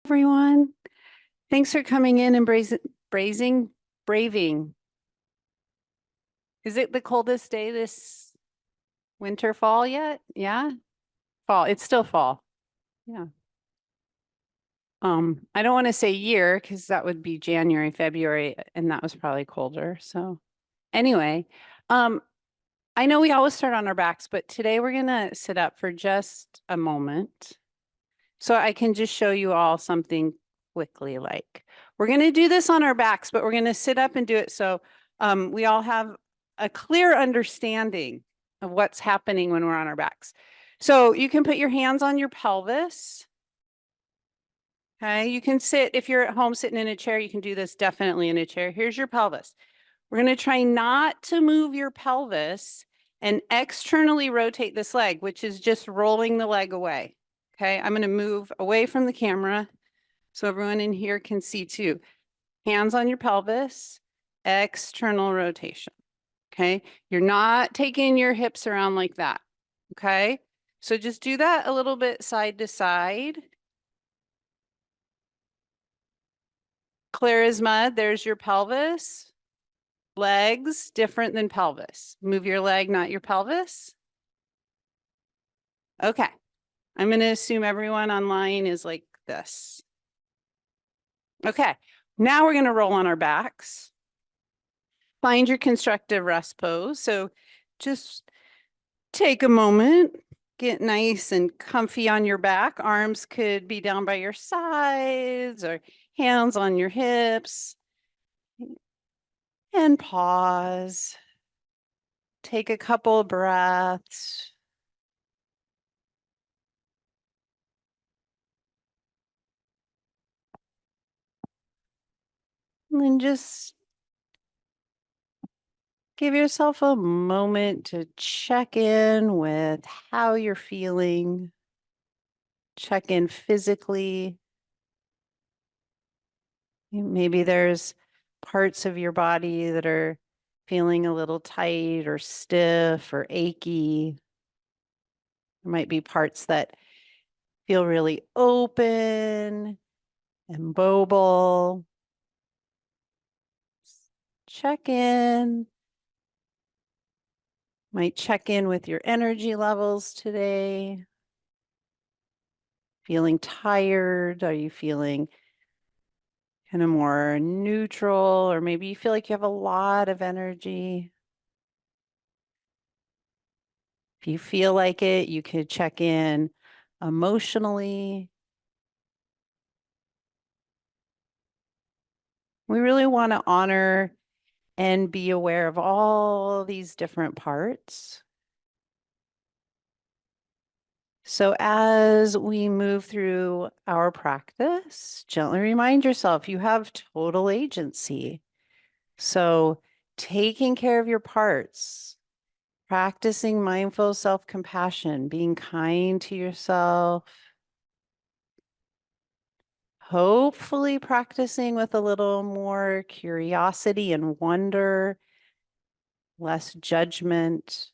Everyone. Thanks for coming in and braving. Is it the coldest day this winter, fall yet? Yeah, fall. It's still fall. Yeah. I don't want to say year because that would be January, February, and that was probably colder. So anyway, um, I know we always start on our backs, but today we're gonna sit up for just a moment. So I can just show you all something quickly. Like we're going to do this on our backs, but we're going to sit up and do it so we all have a clear understanding of what's happening when we're on our backs. So you can put your hands on your pelvis. Okay, you can sit, if you're at home sitting in a chair, you can do this definitely in a chair. Here's your pelvis. We're going to try not to move your pelvis and externally rotate this leg, which is just rolling the leg away. Okay, I'm going to move away from the camera so everyone in here can see too. Hands on your pelvis, external rotation. Okay, you're not taking your hips around like that. Okay, so just do that a little bit side to side. Clear as mud. There's your pelvis. Legs, different than pelvis. Move your leg, not your pelvis. Okay. I'm going to assume everyone online is like this. Okay. Now we're going to roll on our backs. Find your constructive rest pose. So just take a moment, get nice and comfy on your back. Arms could be down by your sides or hands on your hips. And pause. Take a couple of breaths. And then just give yourself a moment to check in with how you're feeling. Check in physically. Maybe there's parts of your body that are feeling a little tight or stiff or achy. There might be parts that feel really open and mobile. Check in. Might check in with your energy levels today. Feeling tired? Are you feeling kind of more neutral, or maybe you feel like you have a lot of energy? If you feel like it, you could check in emotionally. We really want to honor and be aware of all these different parts. So as we move through our practice, gently remind yourself you have total agency. So taking care of your parts, practicing mindful self-compassion, being kind to yourself, hopefully practicing with a little more curiosity and wonder, less judgment.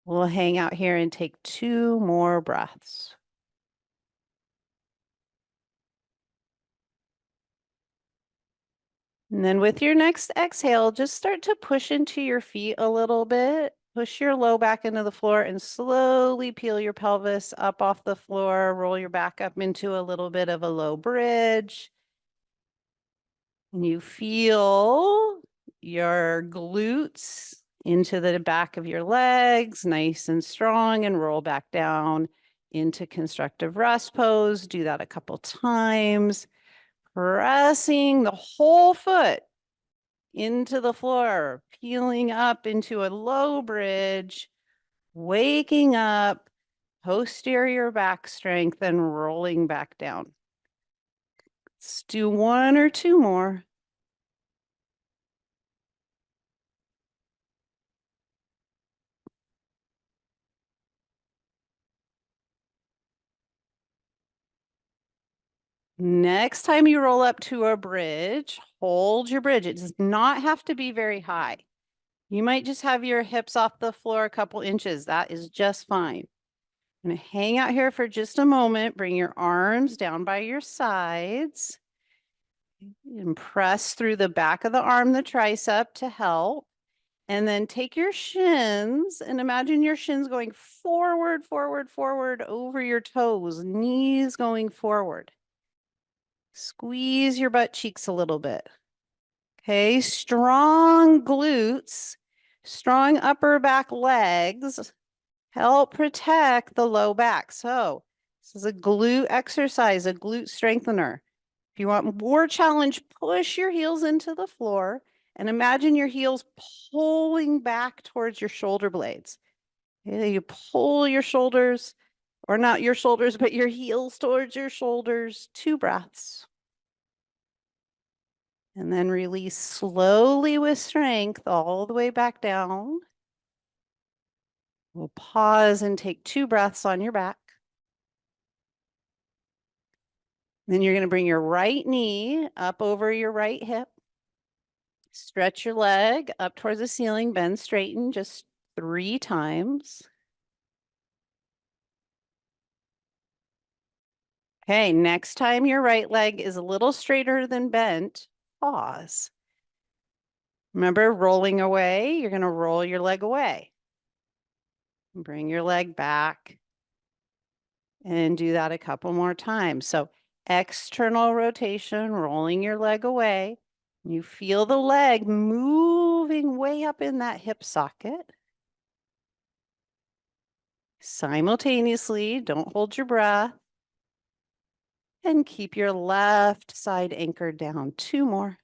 We'll hang out here and take 2 more breaths. And then with your next exhale, just start to push into your feet a little bit. Push your low back into the floor and slowly peel your pelvis up off the floor. Roll your back up into a little bit of a low bridge. And you feel your glutes into the back of your legs, nice and strong, and roll back down into constructive rest pose. Do that a couple times, pressing the whole foot into the floor, peeling up into a low bridge, waking up, posterior back strength, and rolling back down. Let's do 1 or 2 more. Next time you roll up to a bridge, hold your bridge. It does not have to be very high. You might just have your hips off the floor a couple inches. That is just fine. I'm going to hang out here for just a moment. Bring your arms down by your sides and press through the back of the arm, the tricep to help. And then take your shins and imagine your shins going forward, forward, forward over your toes, knees going forward. Squeeze your butt cheeks a little bit. Okay, strong glutes, strong upper back legs help protect the low back. So this is a glute exercise, a glute strengthener. If you want more challenge, push your heels into the floor and imagine your heels pulling back towards your shoulder blades. Okay, you pull your shoulders, or not your shoulders, but your heels towards your shoulders. 2 breaths. And then release slowly with strength all the way back down. We'll pause and take 2 breaths on your back. Then you're going to bring your right knee up over your right hip. Stretch your leg up towards the ceiling, bend, straighten just 3 times. Okay, next time your right leg is a little straighter than bent, pause. Remember, rolling away, you're going to roll your leg away. Bring your leg back and do that a couple more times. So external rotation, rolling your leg away. You feel the leg moving way up in that hip socket. Simultaneously, don't hold your breath. And keep your left side anchored down. 2 more.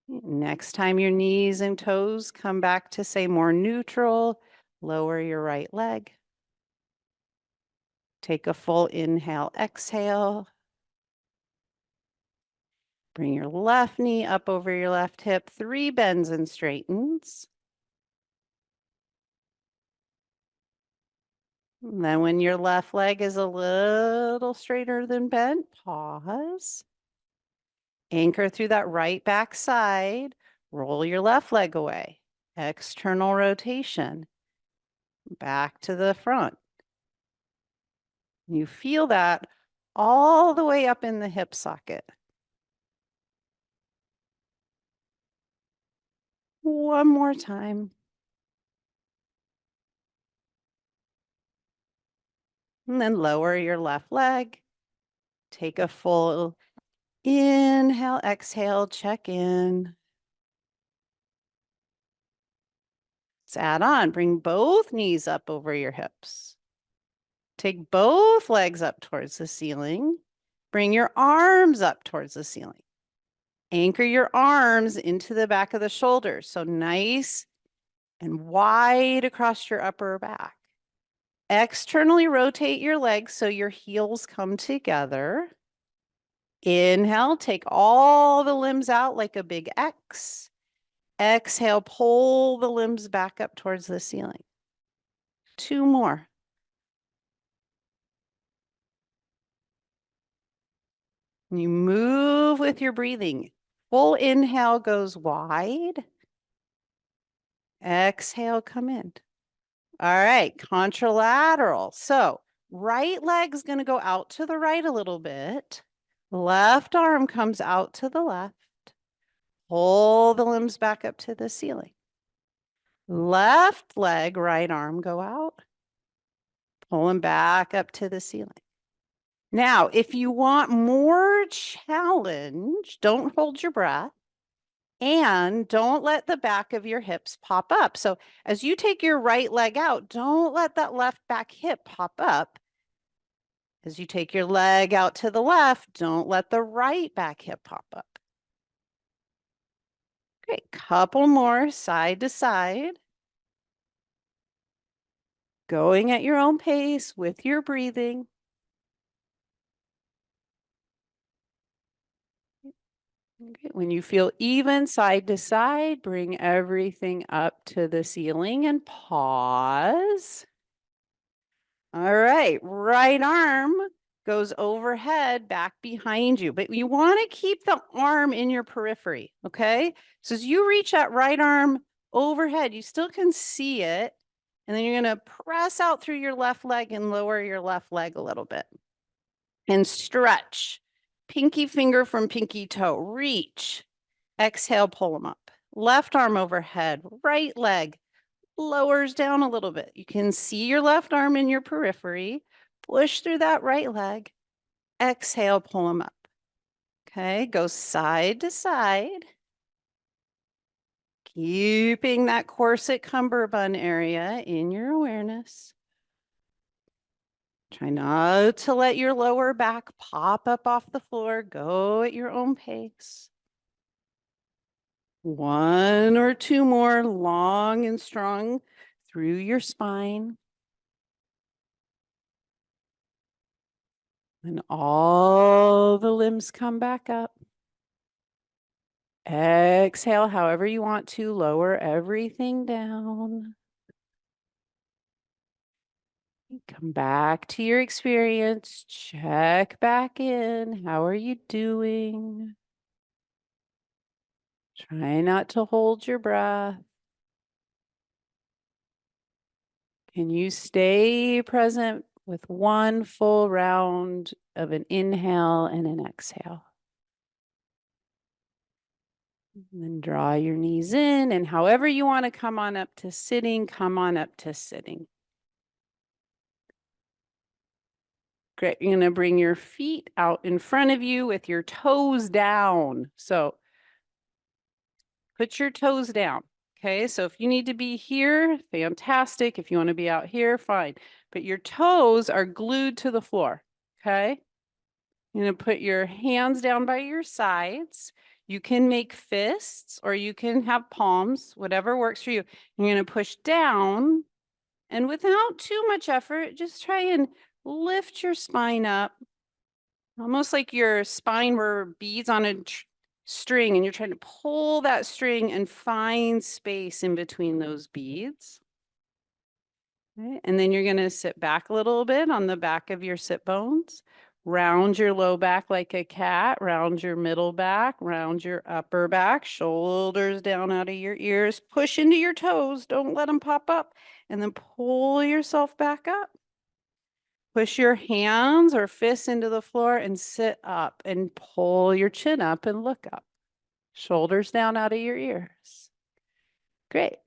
Next time your knees and toes come back to say more neutral, lower your right leg. Take a full inhale, exhale. Bring your left knee up over your left hip, 3 bends and straightens. And then when your left leg is a little straighter than bent, pause. Anchor through that right back side. Roll your left leg away. External rotation. Back to the front. You feel that all the way up in the hip socket. One more time. And then lower your left leg. Take a full inhale, exhale, check in. Let's add on. Bring both knees up over your hips. Take both legs up towards the ceiling. Bring your arms up towards the ceiling. Anchor your arms into the back of the shoulders. So nice and wide across your upper back. Externally rotate your legs so your heels come together. Inhale, take all the limbs out like a big X. Exhale, pull the limbs back up towards the ceiling. 2 more. You move with your breathing. Full inhale goes wide. Exhale, come in. All right, contralateral. So right leg's going to go out to the right a little bit. Left arm comes out to the left. Pull the limbs back up to the ceiling. Left leg, right arm go out. Pull them back up to the ceiling. Now, if you want more challenge, don't hold your breath. And don't let the back of your hips pop up. So as you take your right leg out, don't let that left back hip pop up. As you take your leg out to the left, don't let the right back hip pop up. Great, couple more side to side. Going at your own pace with your breathing. Okay. When you feel even side to side, bring everything up to the ceiling and pause. All right, right arm goes overhead back behind you, but you want to keep the arm in your periphery. Okay. So as you reach that right arm overhead, you still can see it. And then you're going to press out through your left leg and lower your left leg a little bit and stretch. Pinky finger from pinky toe, reach. Exhale, pull them up. Left arm overhead, right leg lowers down a little bit. You can see your left arm in your periphery. Push through that right leg. Exhale, pull them up. Okay, go side to side. Keeping that corset cummerbund area in your awareness. Try not to let your lower back pop up off the floor. Go at your own pace. One or two more long and strong through your spine. And all the limbs come back up. Exhale, however you want to, lower everything down. Come back to your experience. Check back in. How are you doing? Try not to hold your breath. Can you stay present with one full round of an inhale and an exhale? And then draw your knees in, and however you want to come on up to sitting, come on up to sitting. Great. You're going to bring your feet out in front of you with your toes down. So put your toes down. Okay. So if you need to be here, fantastic. If you want to be out here, fine. But your toes are glued to the floor. Okay. You're going to put your hands down by your sides. You can make fists or you can have palms, whatever works for you. You're going to push down, and without too much effort, just try and lift your spine up. Almost like your spine were beads on a string, and you're trying to pull that string and find space in between those beads. Okay. And then you're going to sit back a little bit on the back of your sit bones. Round your low back like a cat, round your middle back, round your upper back, shoulders down out of your ears, push into your toes, don't let them pop up, and then pull yourself back up. Push your hands or fists into the floor and sit up and pull your chin up and look up. Shoulders down out of your ears. Great.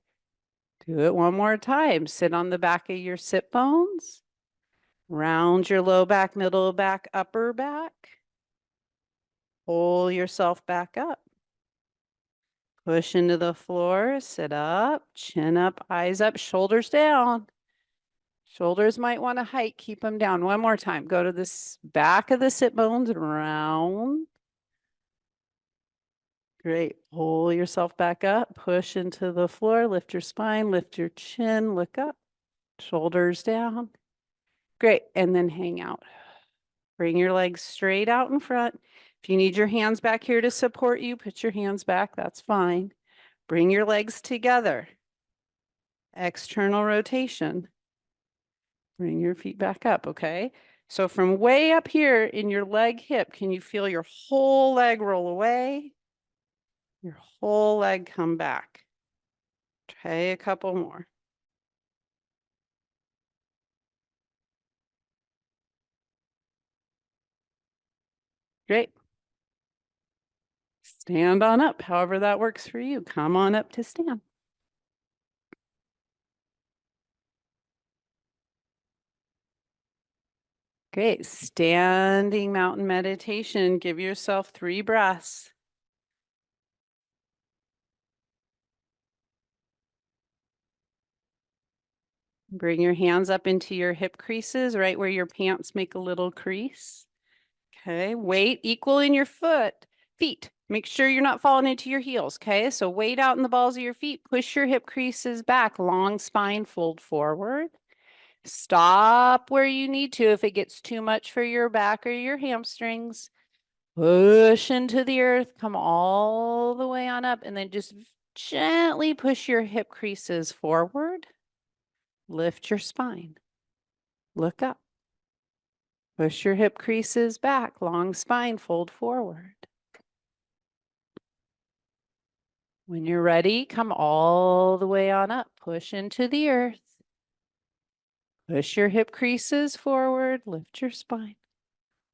Do it one more time. Sit on the back of your sit bones. Round your low back, middle back, upper back. Pull yourself back up. Push into the floor, sit up, chin up, eyes up, shoulders down. Shoulders might want to hike, keep them down. One more time. Go to this back of the sit bones and round. Great. Pull yourself back up, push into the floor, lift your spine, lift your chin, look up, shoulders down. Great. And then hang out. Bring your legs straight out in front. If you need your hands back here to support you, put your hands back. That's fine. Bring your legs together. External rotation. Bring your feet back up, okay? So from way up here in your leg hip, can you feel your whole leg roll away? Your whole leg come back. Try a couple more. Great. Stand on up, however that works for you. Come on up to stand. Great. Standing mountain meditation. Give yourself 3 breaths. Bring your hands up into your hip creases, right where your pants make a little crease. Okay. Weight equal in your feet. Make sure you're not falling into your heels. Okay. So weight out in the balls of your feet. Push your hip creases back. Long spine, fold forward. Stop where you need to if it gets too much for your back or your hamstrings. Push into the earth, come all the way on up, and then just gently push your hip creases forward. Lift your spine. Look up. Push your hip creases back, long spine, fold forward. When you're ready, come all the way on up. Push into the earth. Push your hip creases forward, lift your spine.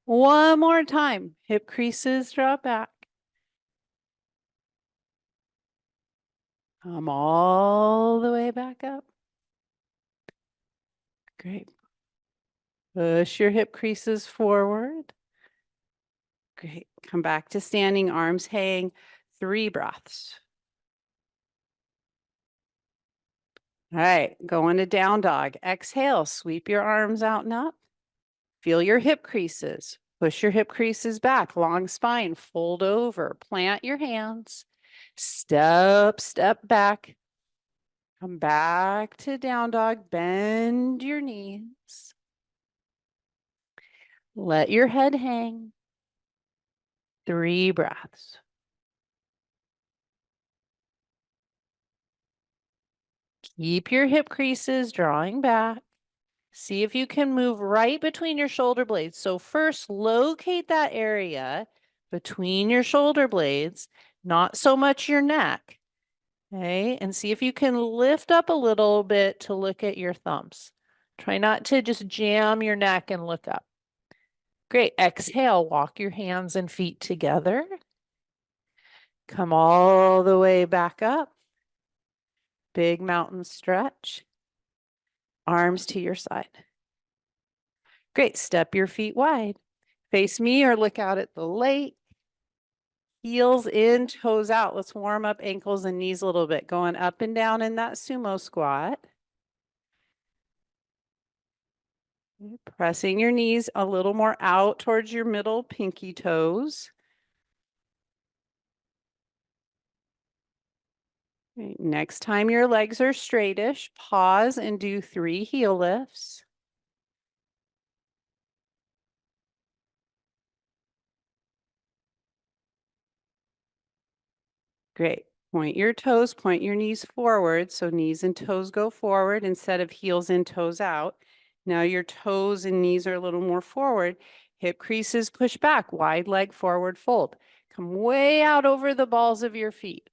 One more time. Hip creases drop back. Come all the way back up. Great. Push your hip creases forward. Great. Come back to standing, arms hang. 3 breaths. All right, go into down dog. Exhale, sweep your arms out and up. Feel your hip creases. Push your hip creases back, long spine, fold over, plant your hands. Step back. Come back to down dog, bend your knees. Let your head hang. 3 breaths. Keep your hip creases drawing back. See if you can move right between your shoulder blades. So first, locate that area between your shoulder blades, not so much your neck. Okay, and see if you can lift up a little bit to look at your thumbs. Try not to just jam your neck and look up. Great. Exhale, walk your hands and feet together. Come all the way back up. Big mountain stretch. Arms to your side. Great. Step your feet wide. Face me or look out at the lake. Heels in, toes out. Let's warm up ankles and knees a little bit. Going up and down in that sumo squat. Pressing your knees a little more out towards your middle pinky toes. Right. Next time your legs are straightish, pause and do 3 heel lifts. Great. Point your toes, point your knees forward. So knees and toes go forward instead of heels in, toes out. Now your toes and knees are a little more forward. Hip creases push back, wide leg forward fold. Come way out over the balls of your feet.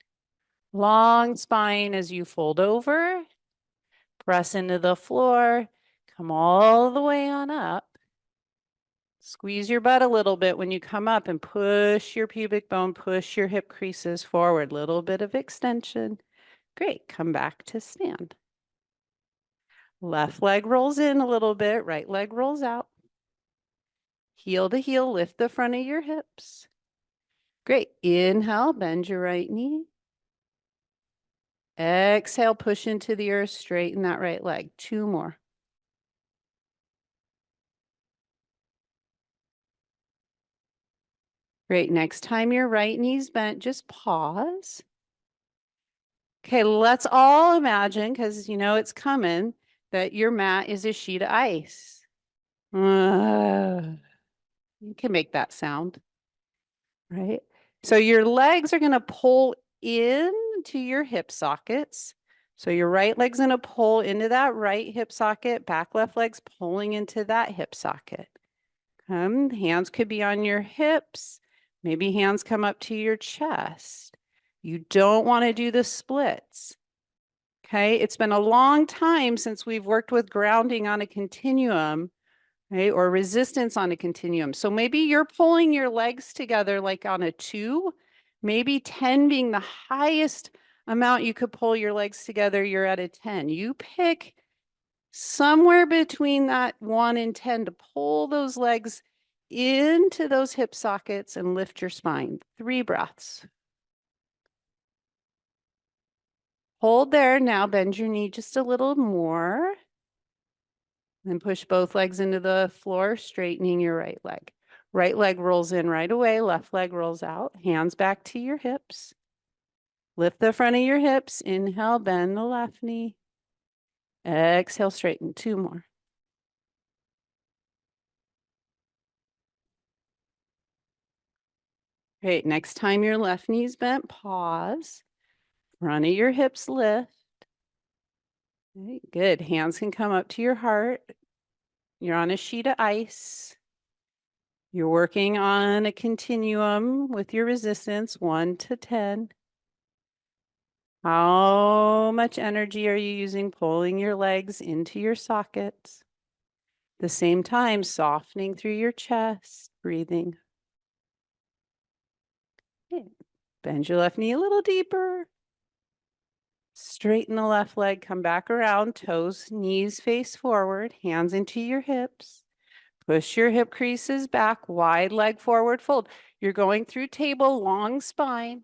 Long spine as you fold over. Press into the floor. Come all the way on up. Squeeze your butt a little bit when you come up and push your pubic bone, push your hip creases forward. Little bit of extension. Great. Come back to stand. Left leg rolls in a little bit. Right leg rolls out. Heel to heel, lift the front of your hips. Great. Inhale, bend your right knee. Exhale, push into the earth, straighten that right leg. 2 more. Great. Next time your right knee's bent, just pause. Okay, let's all imagine, because you know it's coming, that your mat is a sheet of ice. You can make that sound, right? So your legs are going to pull in to your hip sockets. So your right leg's going to pull into that right hip socket, back left leg's pulling into that hip socket. Hands could be on your hips. Maybe hands come up to your chest. You don't want to do the splits. Okay, it's been a long time since we've worked with grounding on a continuum, right? Or resistance on a continuum. So maybe you're pulling your legs together like on a 2, maybe 10 being the highest amount you could pull your legs together, you're at a 10. You pick somewhere between that 1 and 10 to pull those legs into those hip sockets and lift your spine. 3 breaths. Hold there. Now bend your knee just a little more. Then push both legs into the floor, straightening your right leg. Right leg rolls in right away. Left leg rolls out. Hands back to your hips. Lift the front of your hips. Inhale, bend the left knee. Exhale, straighten. 2 more. Great. Next time your left knee's bent, pause. Front of your hips lift. Okay, good. Hands can come up to your heart. You're on a sheet of ice. You're working on a continuum with your resistance, 1 to 10. How much energy are you using pulling your legs into your sockets? The same time, softening through your chest, breathing. Okay. Bend your left knee a little deeper. Straighten the left leg, come back around, toes, knees face forward, hands into your hips. Push your hip creases back, wide leg forward fold. You're going through table, long spine.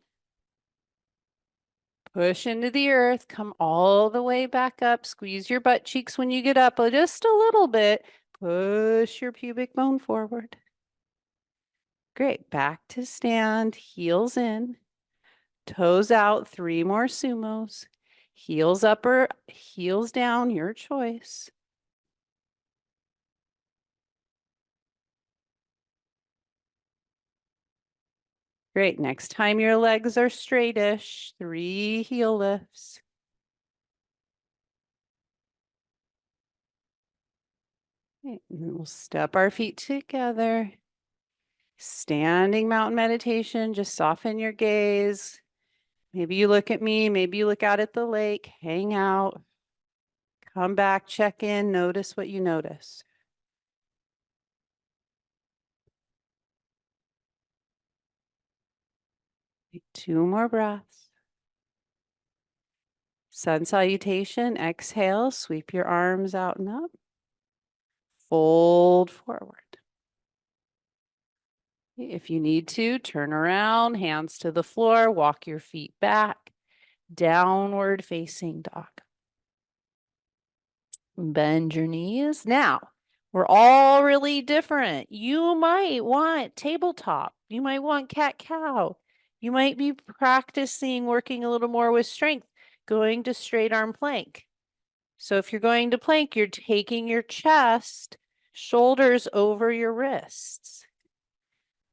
Push into the earth, come all the way back up. Squeeze your butt cheeks when you get up just a little bit. Push your pubic bone forward. Great, back to stand, heels in, toes out, 3 more sumos. Heels up or heels down, your choice. Great, next time your legs are straightish, 3 heel lifts. Okay, and then we'll step our feet together. Standing mountain meditation, just soften your gaze. Maybe you look at me, maybe you look out at the lake, hang out, come back, check in, notice what you notice. 2 more breaths. Sun salutation, exhale, sweep your arms out and up. Fold forward. If you need to, turn around, hands to the floor, walk your feet back, downward facing dog. Bend your knees. Now, we're all really different. You might want tabletop. You might want cat-cow. You might be practicing working a little more with strength, going to straight arm plank. So if you're going to plank, you're taking your chest, shoulders over your wrists,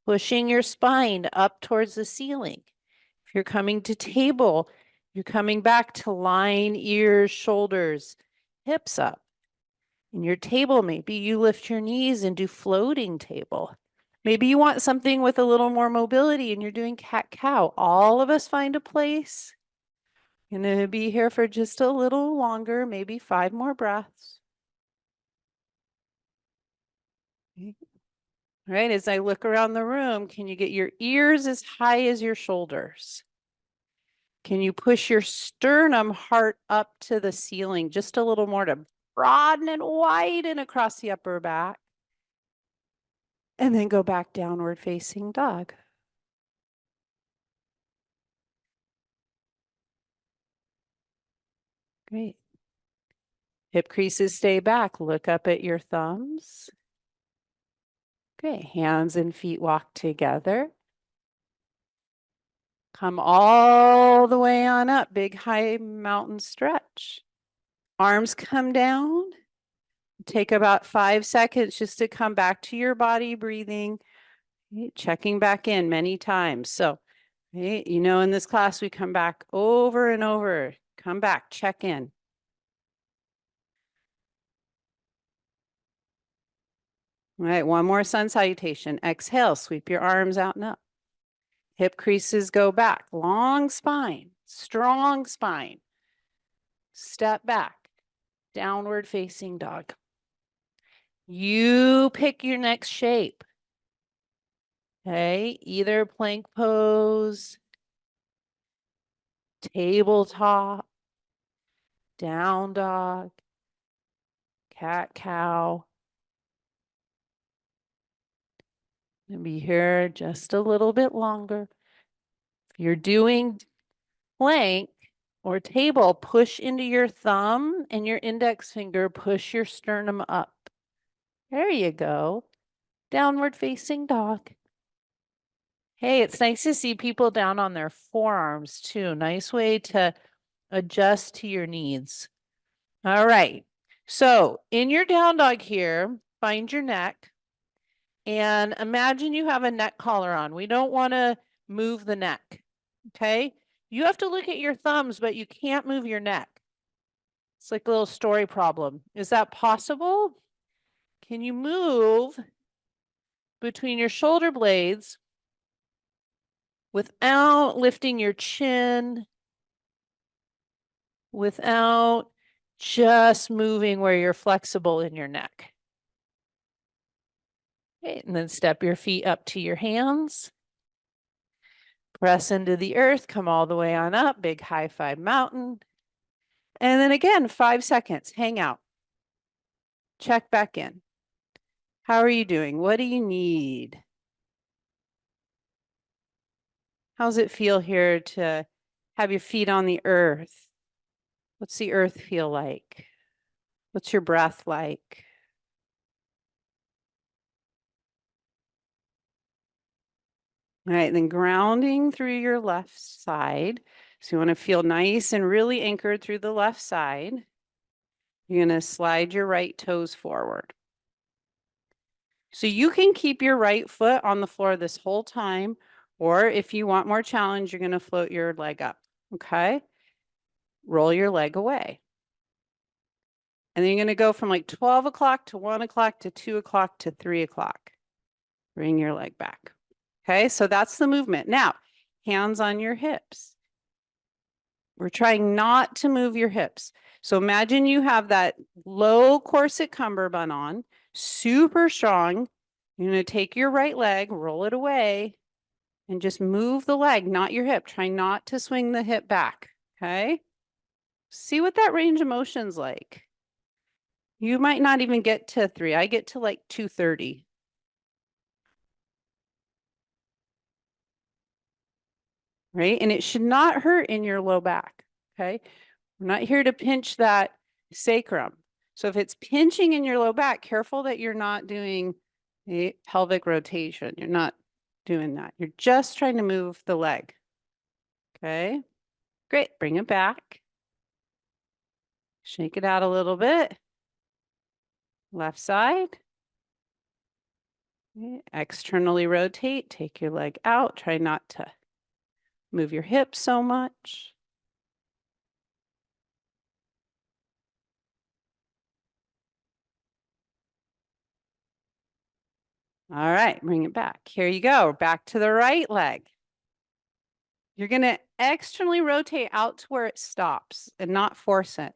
pushing your spine up towards the ceiling. If you're coming to table, you're coming back to line, ears, shoulders, hips up. In your table, maybe you lift your knees and do floating table. Maybe you want something with a little more mobility and you're doing cat-cow. All of us find a place. I'm going to be here for just a little longer, maybe 5 more breaths. All right, as I look around the room, can you get your ears as high as your shoulders? Can you push your sternum heart up to the ceiling just a little more to broaden and widen across the upper back? And then go back downward facing dog. Great. Hip creases stay back. Look up at your thumbs. Great. Hands and feet walk together. Come all the way on up. Big high mountain stretch. Arms come down. Take about 5 seconds just to come back to your body, breathing, checking back in many times. So, you know, in this class, we come back over and over. Come back, check in. All right, one more sun salutation. Exhale, sweep your arms out and up. Hip creases go back. Long spine, strong spine. Step back, downward facing dog. You pick your next shape. Okay, either plank pose, tabletop, down dog, cat-cow. Gonna be here just a little bit longer. If you're doing plank or table, push into your thumb and your index finger, push your sternum up. There you go. Downward facing dog. Hey, it's nice to see people down on their forearms too. Nice way to adjust to your needs. All right. So in your down dog here, find your neck and imagine you have a neck collar on. We don't want to move the neck. Okay. You have to look at your thumbs, but you can't move your neck. It's like a little story problem. Is that possible? Can you move between your shoulder blades without lifting your chin, without just moving where you're flexible in your neck. Okay, and then step your feet up to your hands. Press into the earth, come all the way on up, big high five mountain. And then again, 5 seconds, hang out. Check back in. How are you doing? What do you need? How's it feel here to have your feet on the earth? What's the earth feel like? What's your breath like? All right, then grounding through your left side. So you want to feel nice and really anchored through the left side. You're going to slide your right toes forward. So you can keep your right foot on the floor this whole time, or if you want more challenge, you're going to float your leg up, okay? Roll your leg away. And then you're going to go from like 12 o'clock to 1 o'clock to 2 o'clock to 3 o'clock. Bring your leg back. Okay, so that's the movement. Now, hands on your hips. We're trying not to move your hips. So imagine you have that low corset cummerbund on, super strong. You're going to take your right leg, roll it away, and just move the leg, not your hip. Try not to swing the hip back. Okay, see what that range of motion's like. You might not even get to 3. I get to like 230. Right? And it should not hurt in your low back. Okay. We're not here to pinch that sacrum. So if it's pinching in your low back, careful that you're not doing a pelvic rotation. You're not doing that. You're just trying to move the leg. Okay. Great. Bring it back. Shake it out a little bit. Left side. Okay. Externally rotate. Take your leg out. Try not to move your hips so much. All right, bring it back. Here you go. Back to the right leg. You're going to externally rotate out to where it stops and not force it.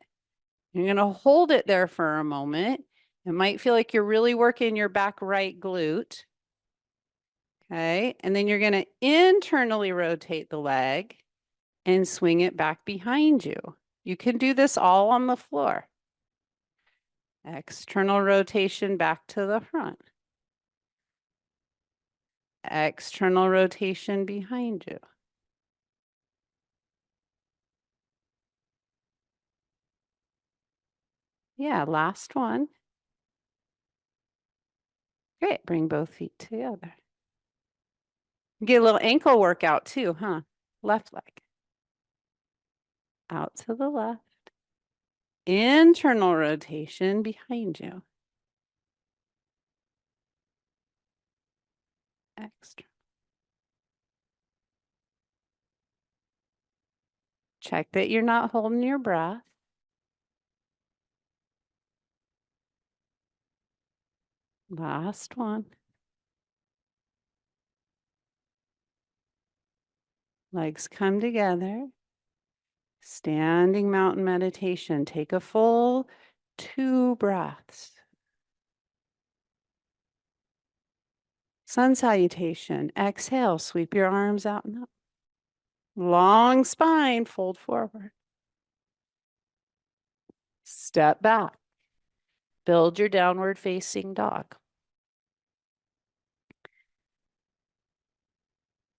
You're going to hold it there for a moment. It might feel like you're really working your back right glute. Okay, and then you're going to internally rotate the leg and swing it back behind you. You can do this all on the floor. External rotation back to the front. External rotation behind you. Yeah, last one. Great, bring both feet together. Get a little ankle workout too, huh? Left leg. Out to the left. Internal rotation behind you. Extra. Check that you're not holding your breath. Last one. Legs come together. Standing mountain meditation. Take a full 2 breaths. Sun salutation. Exhale, sweep your arms out and up. Long spine, fold forward. Step back. Build your downward facing dog.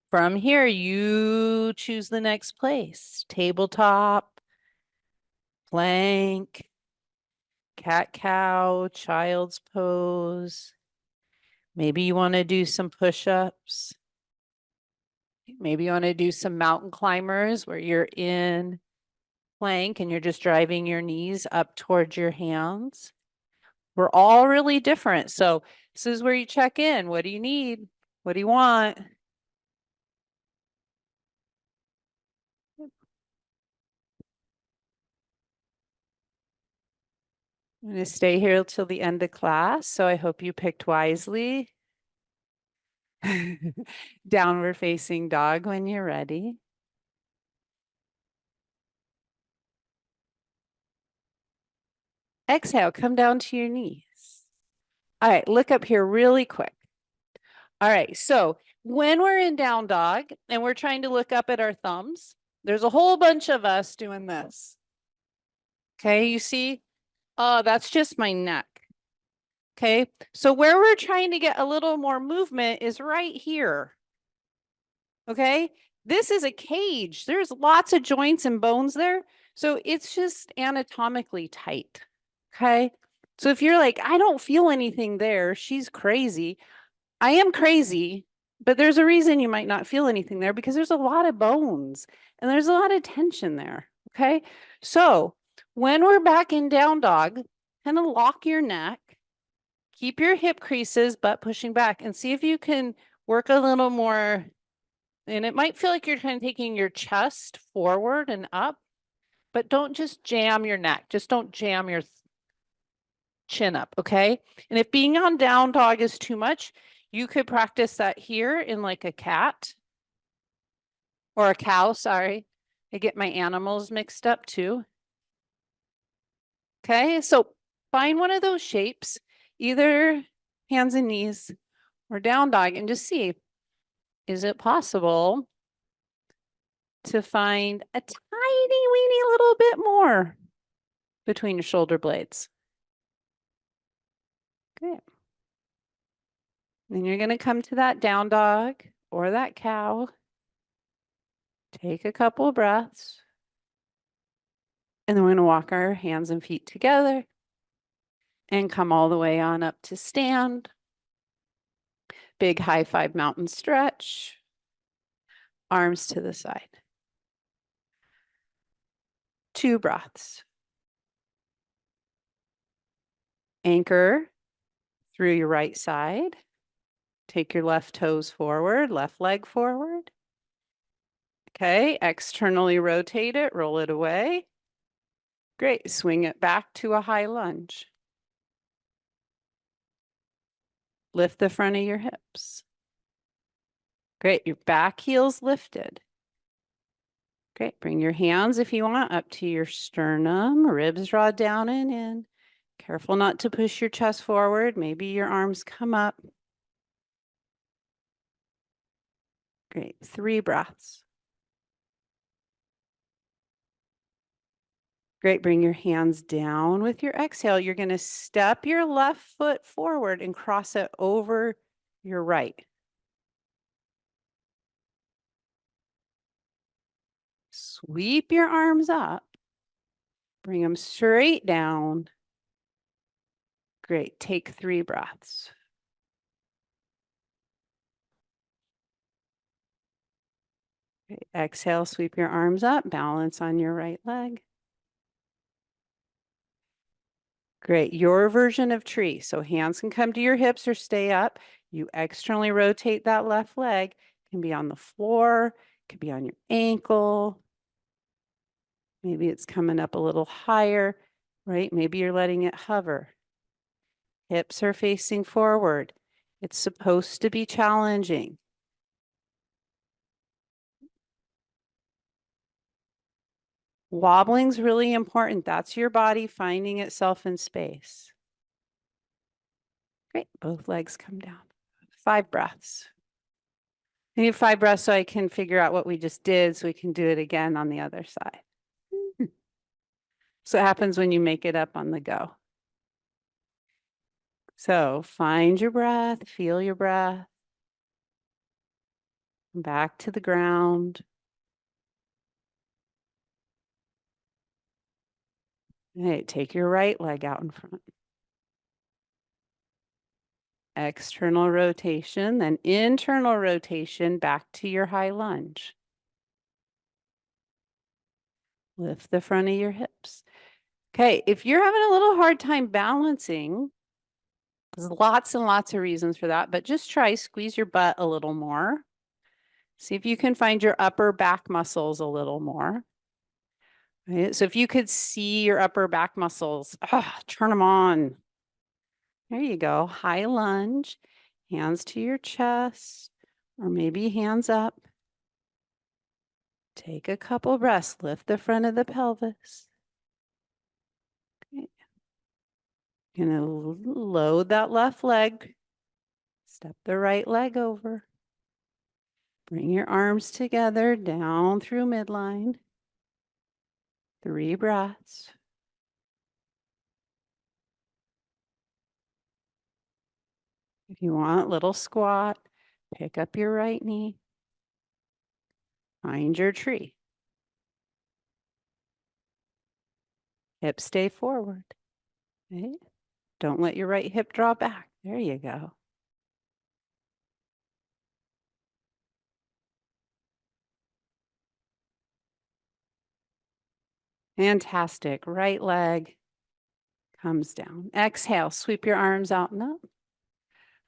From here, you choose the next place. Tabletop, plank, cat-cow, child's pose. Maybe you want to do some push-ups. Maybe you want to do some mountain climbers where you're in plank and you're just driving your knees up towards your hands. We're all really different. So this is where you check in. What do you need? What do you want? I'm going to stay here till the end of class, so I hope you picked wisely. Downward facing dog when you're ready. Exhale, come down to your knees. All right, look up here really quick. All right, so when we're in down dog and we're trying to look up at our thumbs, there's a whole bunch of us doing this. Okay, you see? Oh, that's just my neck. Okay, so where we're trying to get a little more movement is right here. Okay, this is a cage. There's lots of joints and bones there. So it's just anatomically tight. Okay, so if you're like, I don't feel anything there, she's crazy. I am crazy, but there's a reason you might not feel anything there because there's a lot of bones and there's a lot of tension there. Okay, so when we're back in down dog, kind of lock your neck. Keep your hip creases, butt pushing back, and see if you can work a little more. And it might feel like you're kind of taking your chest forward and up, but don't just jam your neck. Just don't jam your chin up, okay? And if being on down dog is too much, you could practice that here in like a cat or a cow, sorry. I get my animals mixed up too. Okay, so find one of those shapes, either hands and knees or down dog, and just see, is it possible to find a tiny weeny little bit more between your shoulder blades? Okay. Then you're going to come to that down dog or that cow. Take a couple of breaths. And then we're going to walk our hands and feet together and come all the way on up to stand. Big high five mountain stretch. Arms to the side. 2 breaths. Anchor through your right side. Take your left toes forward, left leg forward. Okay, externally rotate it, roll it away. Great, swing it back to a high lunge. Lift the front of your hips. Great, your back heel's lifted. Great, bring your hands if you want up to your sternum, ribs draw down and in. Careful not to push your chest forward. Maybe your arms come up. Great, 3 breaths. Great, bring your hands down with your exhale. You're going to step your left foot forward and cross it over your right. Sweep your arms up. Bring them straight down. Great, take 3 breaths. Great. Exhale, sweep your arms up, balance on your right leg. Great, your version of tree. So hands can come to your hips or stay up. You externally rotate that left leg. It can be on the floor, it can be on your ankle. Maybe it's coming up a little higher, right? Maybe you're letting it hover. Hips are facing forward. It's supposed to be challenging. Wobbling's really important. That's your body finding itself in space. Great, both legs come down. 5 breaths. I need 5 breaths so I can figure out what we just did so we can do it again on the other side. So it happens when you make it up on the go. So find your breath, feel your breath. Back to the ground. Hey, take your right leg out in front. External rotation, then internal rotation back to your high lunge. Lift the front of your hips. Okay, if you're having a little hard time balancing, there's lots and lots of reasons for that, but just try squeeze your butt a little more. See if you can find your upper back muscles a little more. Right? So if you could see your upper back muscles, turn them on. There you go. High lunge, hands to your chest. or maybe hands up. Take a couple breaths, lift the front of the pelvis. Okay. Gonna load that left leg. Step the right leg over. Bring your arms together down through midline. 3 breaths. If you want, little squat, pick up your right knee. Find your tree. Hips stay forward. Okay. Don't let your right hip draw back. There you go. Fantastic. Right leg comes down. Exhale, sweep your arms out and up.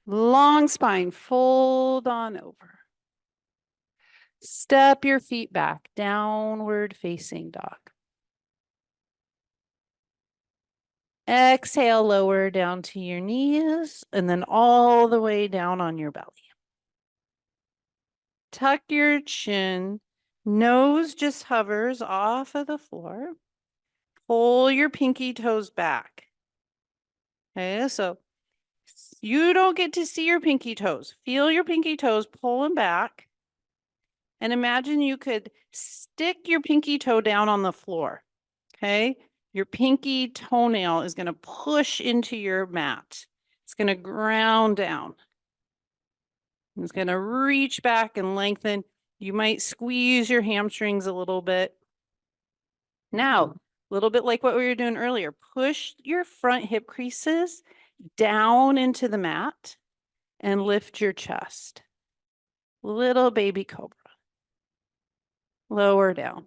Long spine, fold on over. Step your feet back, downward facing dog. Exhale, lower down to your knees and then all the way down on your belly. Tuck your chin, nose just hovers off of the floor. Pull your pinky toes back. Okay, so you don't get to see your pinky toes. Feel your pinky toes, pull them back. And imagine you could stick your pinky toe down on the floor. Okay, your pinky toenail is going to push into your mat. It's going to ground down. It's going to reach back and lengthen. You might squeeze your hamstrings a little bit. Now, a little bit like what we were doing earlier, push your front hip creases down into the mat and lift your chest. Little baby cobra. Lower down.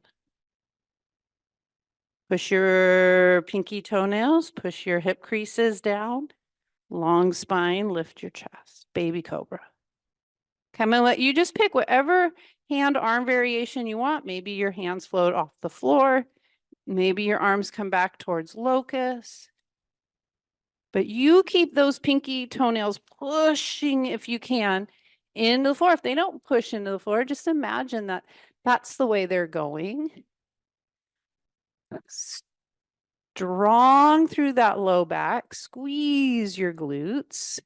Push your pinky toenails, push your hip creases down. Long spine, lift your chest. Baby cobra. Come and let you just pick whatever hand arm variation you want. Maybe your hands float off the floor. Maybe your arms come back towards locust. But you keep those pinky toenails pushing, if you can, into the floor. If they don't push into the floor, just imagine that that's the way they're going. Strong through that low back. Squeeze your glutes.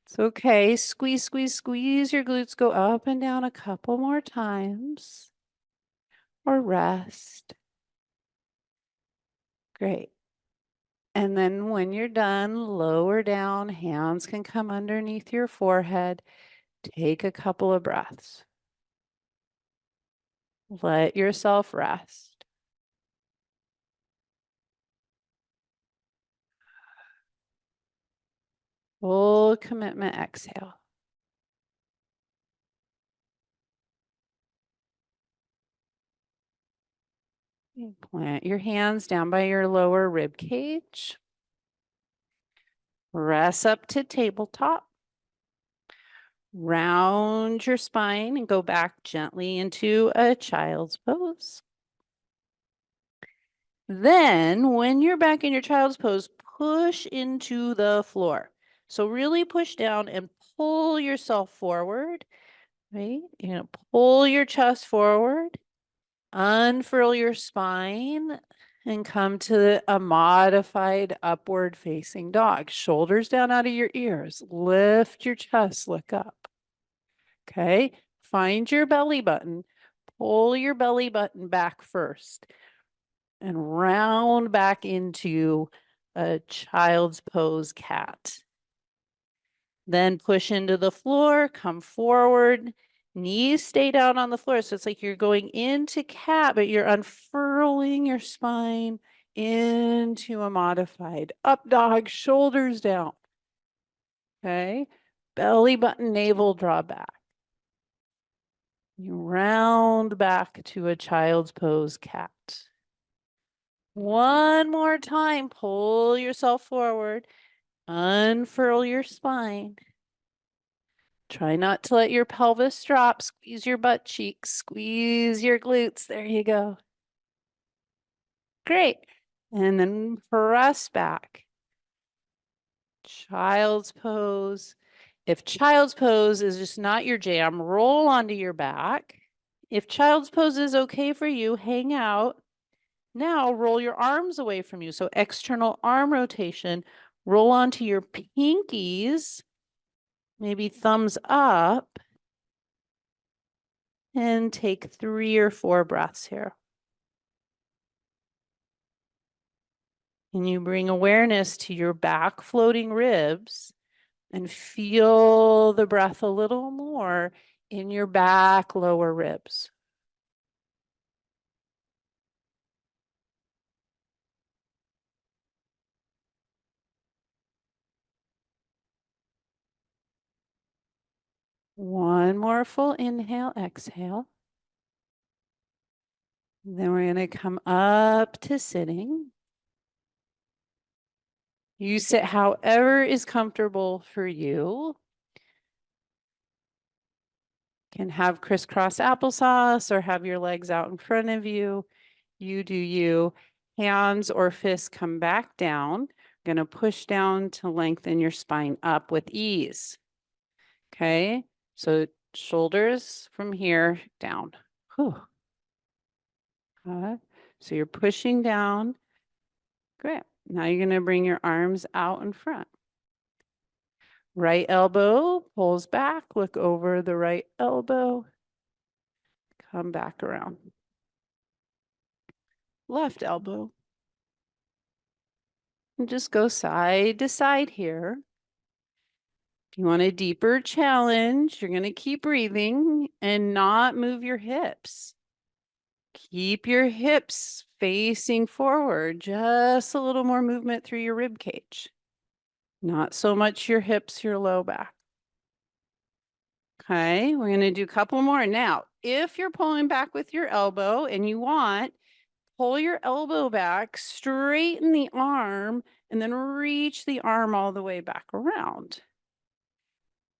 It's okay. Squeeze, squeeze, squeeze your glutes. Go up and down a couple more times. Or rest. Great. And then when you're done, lower down. Hands can come underneath your forehead. Take a couple of breaths. Let yourself rest. Full commitment exhale. Plant your hands down by your lower rib cage. Press up to tabletop. Round your spine and go back gently into a child's pose. Then, when you're back in your child's pose, push into the floor. So really push down and pull yourself forward, right? You're going to pull your chest forward, unfurl your spine, and come to a modified upward facing dog. Shoulders down out of your ears. Lift your chest, look up. Okay, find your belly button. Pull your belly button back first and round back into a child's pose cat. Then push into the floor, come forward, knees stay down on the floor. So it's like you're going into cat, but you're unfurling your spine into a modified up dog, shoulders down. Okay, belly button, navel draw back. You round back to a child's pose cat. One more time, pull yourself forward, unfurl your spine. Try not to let your pelvis drop. Squeeze your butt cheeks, squeeze your glutes. There you go. Great. And then press back. Child's pose. If child's pose is just not your jam, roll onto your back. If child's pose is okay for you, hang out. Now roll your arms away from you. So external arm rotation, roll onto your pinkies, maybe thumbs up, and take 3 or 4 breaths here. And you bring awareness to your back floating ribs and feel the breath a little more in your back lower ribs. One more full inhale, exhale. Then we're going to come up to sitting. You sit however is comfortable for you. Can have crisscross applesauce or have your legs out in front of you. You do you. Hands or fists come back down. Going to push down to lengthen your spine up with ease. Okay, so shoulders from here down. Whew. So you're pushing down. Great. Now you're going to bring your arms out in front. Right elbow pulls back. Look over the right elbow. Come back around. Left elbow. And just go side to side here. If you want a deeper challenge, you're going to keep breathing and not move your hips. Keep your hips facing forward, just a little more movement through your rib cage. Not so much your hips, your low back. Okay, we're going to do a couple more. Now, if you're pulling back with your elbow and you want, pull your elbow back, straighten the arm, and then reach the arm all the way back around.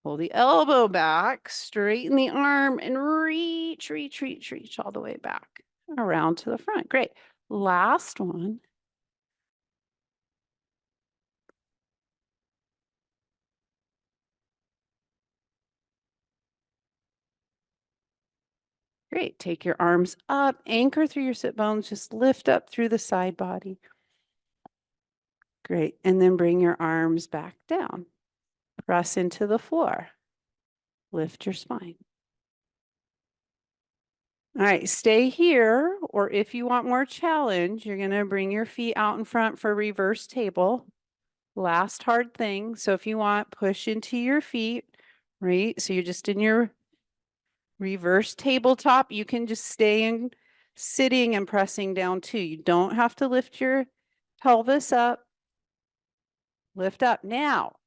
Pull the elbow back, straighten the arm, and reach all the way back around to the front. Great. Last one. Great. Take your arms up, anchor through your sit bones, just lift up through the side body. Great. And then bring your arms back down. Press into the floor. Lift your spine. All right, stay here, or if you want more challenge, you're going to bring your feet out in front for reverse table. Last hard thing. So if you want, push into your feet, right? So you're just in your reverse tabletop. You can just stay in sitting and pressing down too. You don't have to lift your pelvis up. Lift up. Now,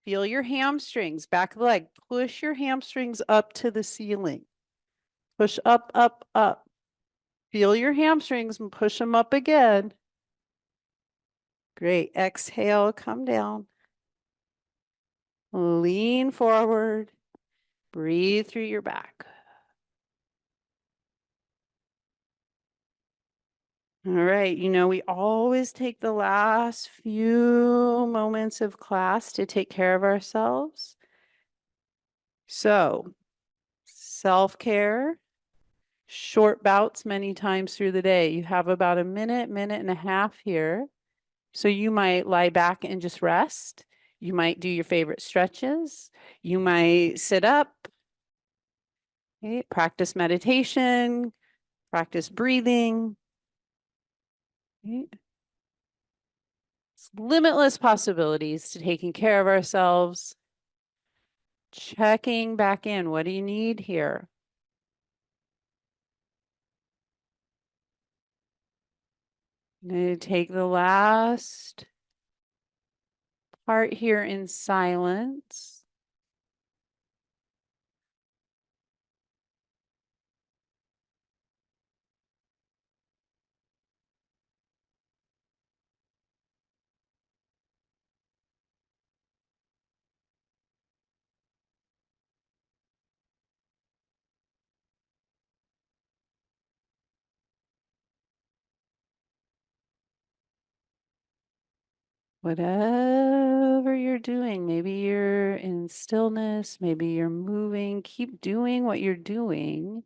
feel your hamstrings, back of the leg. Push your hamstrings up to the ceiling. Push up, up, up. Feel your hamstrings and push them up again. Great. Exhale, come down. Lean forward. Breathe through your back. All right. You know, we always take the last few moments of class to take care of ourselves. So, self-care, short bouts many times through the day. You have about a minute, minute and a half here. So you might lie back and just rest. You might do your favorite stretches. You might sit up, okay? Practice meditation, practice breathing. Okay? It's limitless possibilities to taking care of ourselves. Checking back in. What do you need here? I'm going to take the last part here in silence. Whatever you're doing, maybe you're in stillness, maybe you're moving, keep doing what you're doing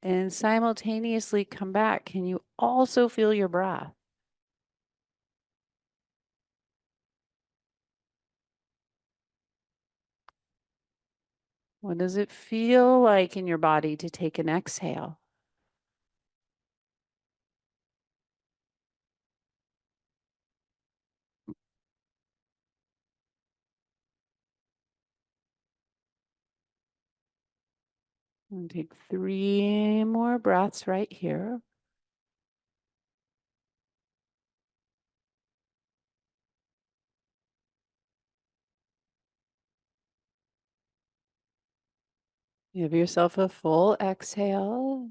and simultaneously come back. Can you also feel your breath? What does it feel like in your body to take an exhale? And take 3 more breaths right here. Give yourself a full exhale.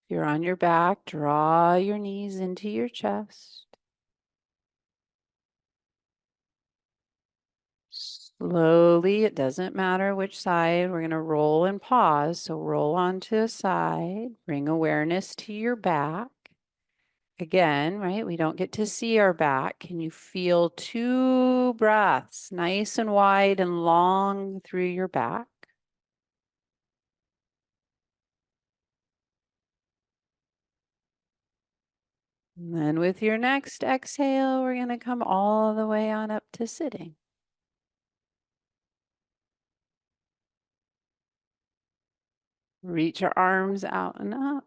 If you're on your back, draw your knees into your chest. Slowly, it doesn't matter which side, we're going to roll and pause. So roll onto a side, bring awareness to your back. Again, right? We don't get to see our back. Can you feel 2 breaths, nice and wide and long through your back? And then with your next exhale, we're going to come all the way on up to sitting. Reach your arms out and up.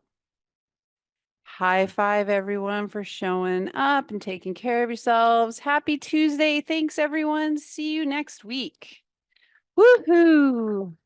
High five, everyone, for showing up and taking care of yourselves. Happy Tuesday. Thanks, everyone. See you next week. Woohoo!